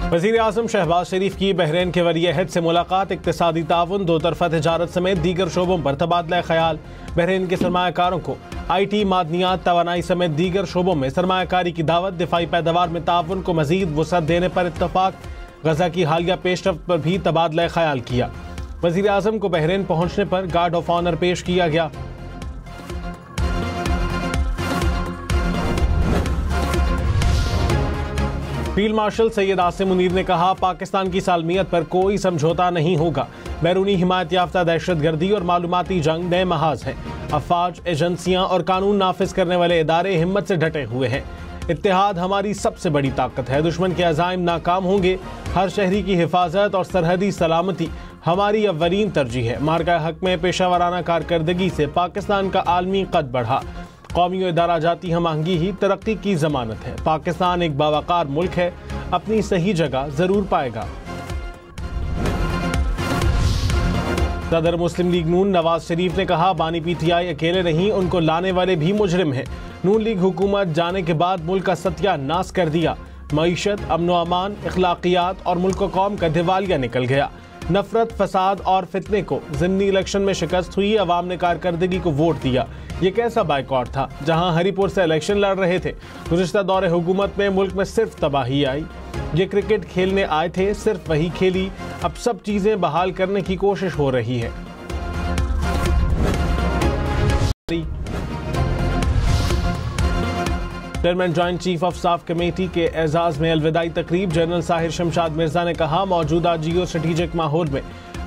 वज़ीर आज़म शहबाज शरीफ की बहरीन के वली अहद से मुलाकात, इक़्तिसादी ताउन, दो तरफ़ा तिजारत समेत दीगर शोबों पर तबादला ख़याल। बहरीन के सरमायाकारों को IT, मादनियात, तवानाई समेत दीगर शोबों में सरमायाकारी की दावत। दिफाई पैदावार में ताउन को मज़ीद वुसअत देने पर इत्तफ़ाक। गजा की हालिया पेशरफ्त पर भी तबादला ख़याल किया। वज़ीर आज़म को बहरीन पहुँचने पर गार्ड ऑफ ऑनर पेश किया गया। फील्ड मार्शल सैयद आसिम मुनीर ने कहा, पाकिस्तान की सालमियत पर कोई समझौता नहीं होगा। बैरूनी हिमायत याफ्ता दहशतगर्दी और मालूमाती जंग नए महाज हैं। अफवाज, एजेंसियां और कानून नाफिज करने वाले इदारे हिम्मत से डटे हुए हैं। इत्तेहाद हमारी सबसे बड़ी ताकत है। दुश्मन के अज़ाइम नाकाम होंगे। हर शहरी की हिफाजत और सरहदी सलामती हमारी अव्वलीन तरजीह है। मार्का हक में पेशावराना कारकर्दगी से पाकिस्तान का आलमी कद बढ़ा। कौमी और इदारा जाती हम आहंगी ही तरक्की की जमानत है। पाकिस्तान एक बावकार मुल्क है, अपनी सही जगह जरूर पाएगा। सदर मुस्लिम लीग नून नवाज शरीफ ने कहा, बानी PTI अकेले नहीं, उनको लाने वाले भी मुजरिम हैं। नून लीग हुकूमत जाने के बाद मुल्क का सत्यानाश कर दिया। मईशत, अमन व अमान, इखलाकियात और मुल्क व कौम का दिवालिया निकल गया। नफरत, फसाद और फितने को ज़िमनी इलेक्शन में शिकस्त हुई। अवाम ने कारकर्दगी को वोट दिया। ये कैसा बाइकॉट था जहां हरीपुर से इलेक्शन लड़ रहे थे। गुज़िश्ता दौरे हुकूमत में मुल्क में सिर्फ तबाही आई। ये क्रिकेट खेलने आए थे, सिर्फ वही खेली। अब सब चीजें बहाल करने की कोशिश हो रही है। Chairman joint chief of staff committee के एजाज में अलविदाई तकरीब। जनरल साहिर शमशाद मिर्जा ने कहा, मौजूदा जियो स्ट्रेटेजिक माहौल में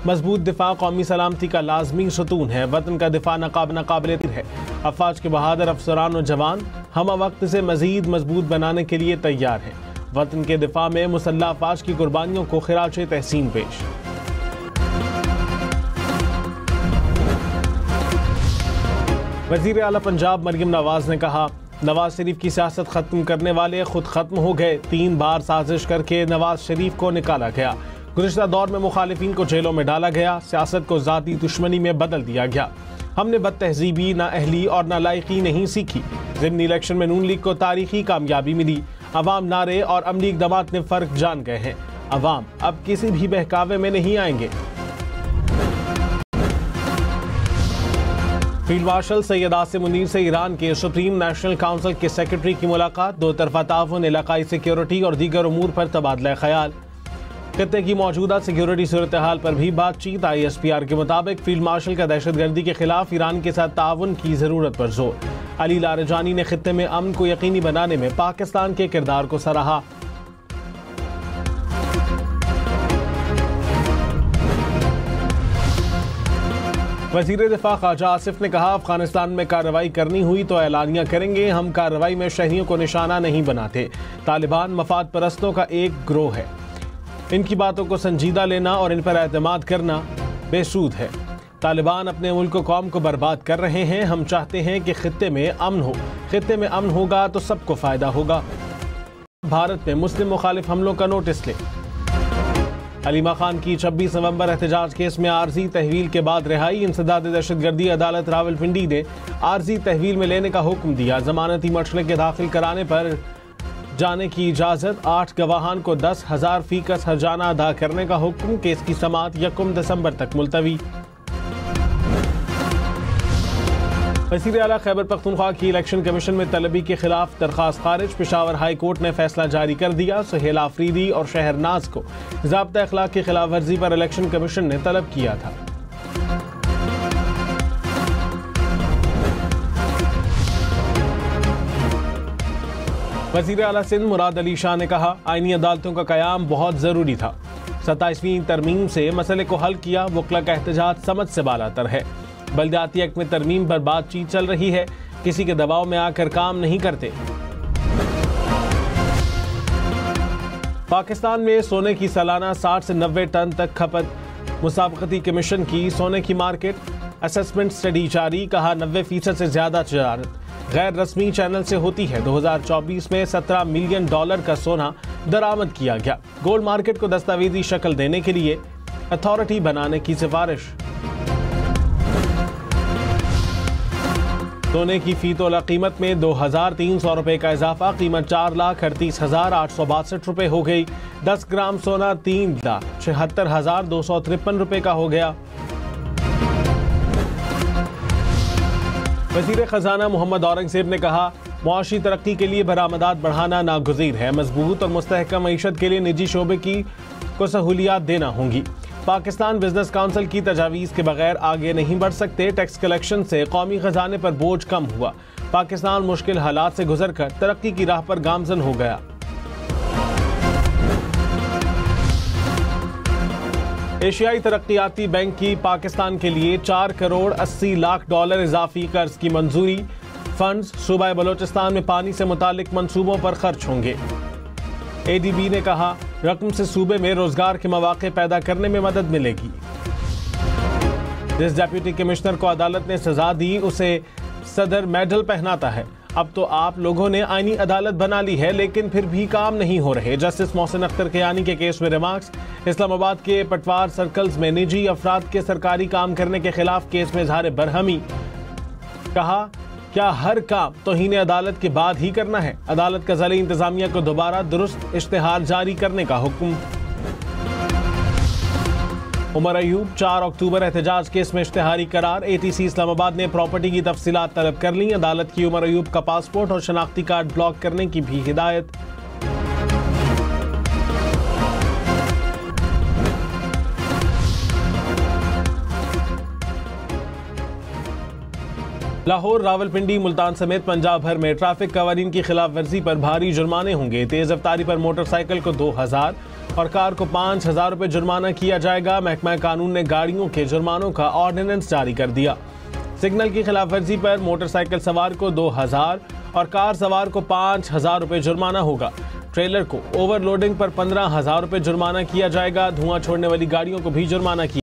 मजबूत दिफा कौमी सलामती का लाजमी सतून है। वतन का दिफा नाकाबिल है। अफवाज के बहादुर अफसरान और जवान हम वक्त से मजीद मजबूत बनाने के लिए तैयार हैं। वतन के दिफा में मुसल्लह अफवाज की कुर्बानियों को खिराज तहसीन पेश। वज़ीर आला पंजाब मरियम नवाज ने कहा, नवाज शरीफ की सियासत खत्म करने वाले खुद खत्म हो गए। 3 बार साजिश करके नवाज शरीफ को निकाला गया। गुज़िश्ता दौर में मुखालिफिन को जेलों में डाला गया। सियासत को ज़ाती दुश्मनी में बदल दिया गया। हमने बदतहजीबी, नाअहली और नालायकी नहीं सीखी। ज़िमनी इलेक्शन में नून लीग को तारीखी कामयाबी मिली। अवाम नारे और अमली इक़दामात ने फ़र्क जान गए हैं। अवाम अब किसी भी बहकावे में नहीं आएंगे। फील्ड मार्शल सैयद आसिम मुनीर से ईरान के सुप्रीम नेशनल काउंसिल के सेक्रेटरी की मुलाकात। दो तरफा ताउन, इलाकाई सिक्योरिटी और दीगर उमूर पर तबादला ख्याल। खत्ते की मौजूदा सिक्योरिटी सूरत हाल पर भी बातचीत। ISPR के मुताबिक फील्ड मार्शल का दहशतगर्दी के खिलाफ ईरान के साथ ताउन की जरूरत पर जोर। अली लारजानी ने खत्ते में अमन को यकीनी बनाने में पाकिस्तान के किरदार को सराहा। वज़ीर दिफा ख्वाजा आसिफ ने कहा, अफगानिस्तान में कार्रवाई करनी हुई तो ऐलानिया करेंगे। हम कार्रवाई में शहरियों को निशाना नहीं बनाते। तालिबान मफाद परस्तों का एक ग्रोह है। इनकी बातों को संजीदा लेना और इन पर एतमाद करना बेसूद है। तालिबान अपने मुल्क को कौम को बर्बाद कर रहे हैं। हम चाहते हैं कि खित्ते में अमन हो। खित्ते में अमन होगा तो सबको फायदा होगा। भारत में मुस्लिम मुखालिफ हमलों का नोटिस ले। अलीमा खान की 26 नवंबर एहतजाज केस में आर्जी तहवील के बाद रिहाई। इंसदाद दहशतगर्दी अदालत रावलपिंडी ने आर्जी तहवील में लेने का हुक्म दिया। जमानती मसले के दाखिल कराने पर जाने की इजाजत। 8 गवाहान को 10,000 फीकस हर्जाना अदा करने का हुक्म। केस की समाअत 1 दिसंबर तक मुलतवी। वज़ीर आला खैबर पख्तूनख्वा की इलेक्शन कमीशन में तलबी के खिलाफ दरखास्त खारिज। पेशावर हाई कोर्ट ने फैसला जारी कर दिया। सुहेल आफरीदी और शहरनाज को ज़ाब्ता अखलाक की खिलाफ वर्जी पर इलेक्शन कमीशन ने तलब किया था। वज़ीर आला सिंध मुराद अली शाह ने कहा, आईनी अदालतों का क़याम बहुत ज़रूरी था। 27वीं तरमीम से मसले को हल किया। वकला का एहतजाज समझ से बालातर है। बल्दियाती एक्ट में तरमीम पर बातचीत चल रही है। किसी के दबाव में आकर काम नहीं करते। पाकिस्तान में सोने की सालाना 60 से 90 टन तक खपत। मुसाबकती कमीशन की सोने की मार्केट असेसमेंट स्टडी जारी। कहा, 90% से ज्यादा तजारत गैर रस्मी चैनल से होती है। 2024 में $17 मिलियन का सोना दरामद किया गया। गोल्ड मार्केट को दस्तावेजी शक्ल देने के लिए अथॉरिटी बनाने की सिफारिश। सोने की फी तोला कीमत में 2,300 रुपए का इजाफा, कीमत 4,38,862 रुपए हो गई। 10 ग्राम सोना 3,76,253 रुपए का हो गया। वज़ीर खजाना मोहम्मद औरंगजेब ने कहा, मुआशी तरक्की के लिए बरामदात बढ़ाना नागुज़ीर है। मजबूत और मुस्तहकम मईशत के लिए निजी शोबे को सहूलियात देना होंगी। पाकिस्तान बिजनेस काउंसिल की तजावीज़ के बगैर आगे नहीं बढ़ सकते। टैक्स कलेक्शन से कौमी खजाने पर बोझ कम हुआ। पाकिस्तान मुश्किल हालात से गुजरकर तरक्की की राह पर गामजन हो गया। एशियाई तरक्कियाती बैंक की पाकिस्तान के लिए 4 करोड़ 80 लाख डॉलर इजाफी कर्ज की मंजूरी। फंड्स सूबा बलोचिस्तान में पानी से मुतालिक मंसूबों पर खर्च होंगे। ADB ने कहा, रकम से सूबे में रोजगार के मौके पैदा करने में मदद मिलेगी। जिस डेप्यूटी कमिश्नर को अदालत ने सजा दी उसे सदर मेडल पहनाता है। अब तो आप लोगों ने आईनी अदालत बना ली है, लेकिन फिर भी काम नहीं हो रहे। जस्टिस मोहसिन अख्तर कियानी के केस में रिमार्क्स। इस्लामाबाद के पटवार सर्कल्स में निजी अफराद के सरकारी काम करने के खिलाफ केस में इजहार बरहमी। कहा, क्या हर काम तौहीन अदालत के बाद ही करना है? अदालत का ज़िला इंतजामिया को दोबारा दुरुस्त इश्तिहार जारी करने का हुक्म। उमर अयूब 4 अक्टूबर एहतजाज केस में इश्तिहारी करार। ATC इस्लामाबाद ने प्रॉपर्टी की तफसीलात तलब कर ली। अदालत की उमर अयूब का पासपोर्ट और शनाख्ती कार्ड ब्लॉक करने की भी हिदायत। लाहौर, रावलपिंडी, मुल्तान समेत पंजाब भर में ट्रैफिक कवानीन की खिलाफ वर्जी पर भारी जुर्माने होंगे। तेज रफ्तारी पर मोटरसाइकिल को 2,000 और कार को 5,000 रुपए जुर्माना किया जाएगा। महकमा कानून ने गाड़ियों के जुर्मानों का ऑर्डिनेंस जारी कर दिया। सिग्नल की खिलाफ वर्जी पर मोटरसाइकिल सवार को 2,000 और कार सवार को 5,000 रुपए जुर्माना होगा। ट्रेलर को ओवरलोडिंग पर 15,000 रुपए जुर्माना किया जाएगा। धुआं छोड़ने वाली गाड़ियों को भी जुर्माना किया